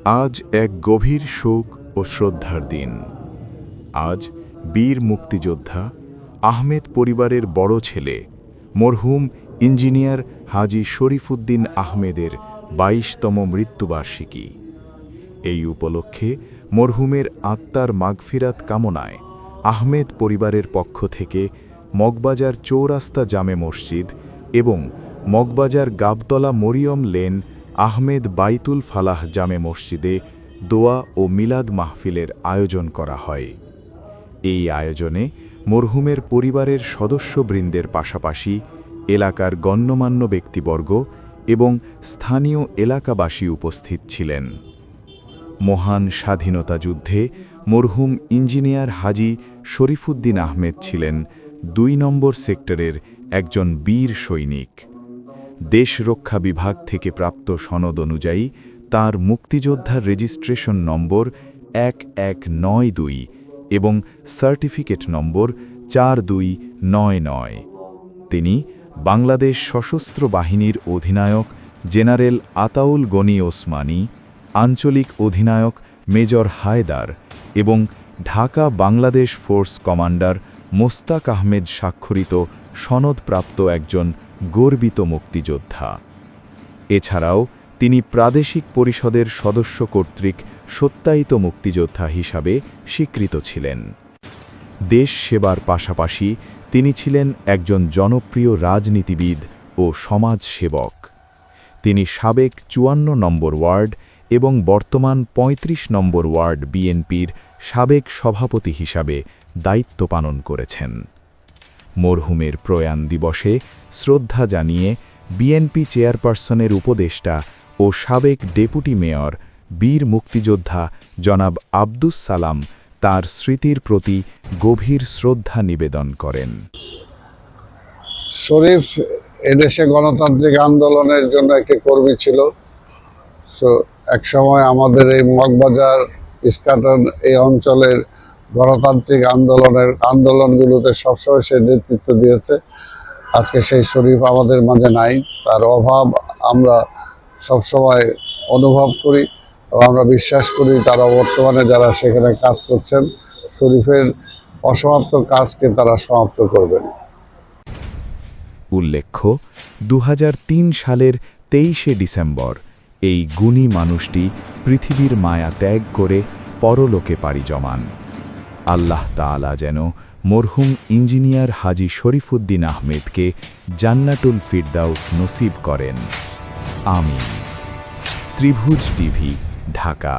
আজ এক গভীর শোক ও শ্রদ্ধার দিন। আজ বীর মুক্তিযোদ্ধা আহমেদ পরিবারের বড় ছেলে মরহুম ইঞ্জিনিয়ার হাজী শরীফুদ্দীন আহমেদের ২২তম মৃত্যুবার্ষিকী। এই উপলক্ষে মরহুমের আত্মার মাগফিরাত কামনায় আহমেদ পরিবারের পক্ষ থেকে মগবাজার চৌরাস্তা জামে মসজিদ এবং মগবাজার গাবতলা মরিয়ম লেন আহমেদ বাইতুল ফালাহ জামে মসজিদে দোয়া ও মিলাদ মাহফিলের আয়োজন করা হয়। এই আয়োজনে মরহুমের পরিবারের সদস্যবৃন্দের পাশাপাশি এলাকার গণ্যমান্য ব্যক্তিবর্গ এবং স্থানীয় এলাকাবাসী উপস্থিত ছিলেন। মহান স্বাধীনতা যুদ্ধে মরহুম ইঞ্জিনিয়ার হাজী শরীফুদ্দীন আহমেদ ছিলেন ২ নম্বর সেক্টরের একজন বীর সৈনিক। দেশ রক্ষা বিভাগ থেকে প্রাপ্ত সনদ অনুযায়ী তাঁর মুক্তিযোদ্ধার রেজিস্ট্রেশন নম্বর 1192 এবং সার্টিফিকেট নম্বর 4299। তিনি বাংলাদেশ সশস্ত্র বাহিনীর অধিনায়ক জেনারেল আতাউল গনি ওসমানী, আঞ্চলিক অধিনায়ক মেজর হায়দার এবং ঢাকা বাংলাদেশ ফোর্স কমান্ডার মোস্তাক আহমেদ স্বাক্ষরিত সনদপ্রাপ্ত একজন গর্বিত মুক্তিযোদ্ধা। এছাড়াও তিনি প্রাদেশিক পরিষদের সদস্য কর্তৃক সত্যায়িত মুক্তিযোদ্ধা হিসাবে স্বীকৃত ছিলেন। দেশ সেবার পাশাপাশি তিনি ছিলেন একজন জনপ্রিয় রাজনীতিবিদ ও সমাজ সেবক। তিনি সাবেক ৫৪ নম্বর ওয়ার্ড এবং বর্তমান ৩৫ নম্বর ওয়ার্ড বিএনপির সাবেক সভাপতি হিসাবে দায়িত্ব পালন করেছেন। মরহুমের প্রয়াণ দিবসে শ্রদ্ধা জানিয়ে বিএনপি চেয়ারপারসনের উপদেষ্টা ও সাবেক ডেপুটি মেয়র বীর মুক্তিযোদ্ধা জনাব আব্দুস সালাম তাঁর স্মৃতির প্রতি গভীর শ্রদ্ধা নিবেদন করেন। শরীফ এদেশে গণতান্ত্রিক আন্দোলনের জন্য একটি কর্মী ছিল। একসময় আমাদের এই মগবাজার ইস্কাটন এই অঞ্চলের গণতান্ত্রিক আন্দোলনগুলোতে সবসময় সে নেতৃত্ব দিয়েছে। আজকে সেই শরীফ আমাদের মাঝে নাই, তার অভাব আমরা সবসময় অনুভব করি এবং আমরা বিশ্বাস করি তারা বর্তমানে যারা সেখানে কাজ করছেন শরীফের অসমাপ্ত কাজকে তারা সমাপ্ত করবেন। উল্লেখ্য, ২০০৩ সালের ২৩শে ডিসেম্বর এই গুণী মানুষটি পৃথিবীর মায়া ত্যাগ করে পরলোকে পাড়ি জমান। আল্লাহ তাআলা যেন মরহুম ইঞ্জিনিয়ার হাজী শরীফুদ্দীন আহমেদকে জান্নাতুল ফিরদাউস নসিব করেন। আমিন। ত্রিভুজ টিভি, ঢাকা।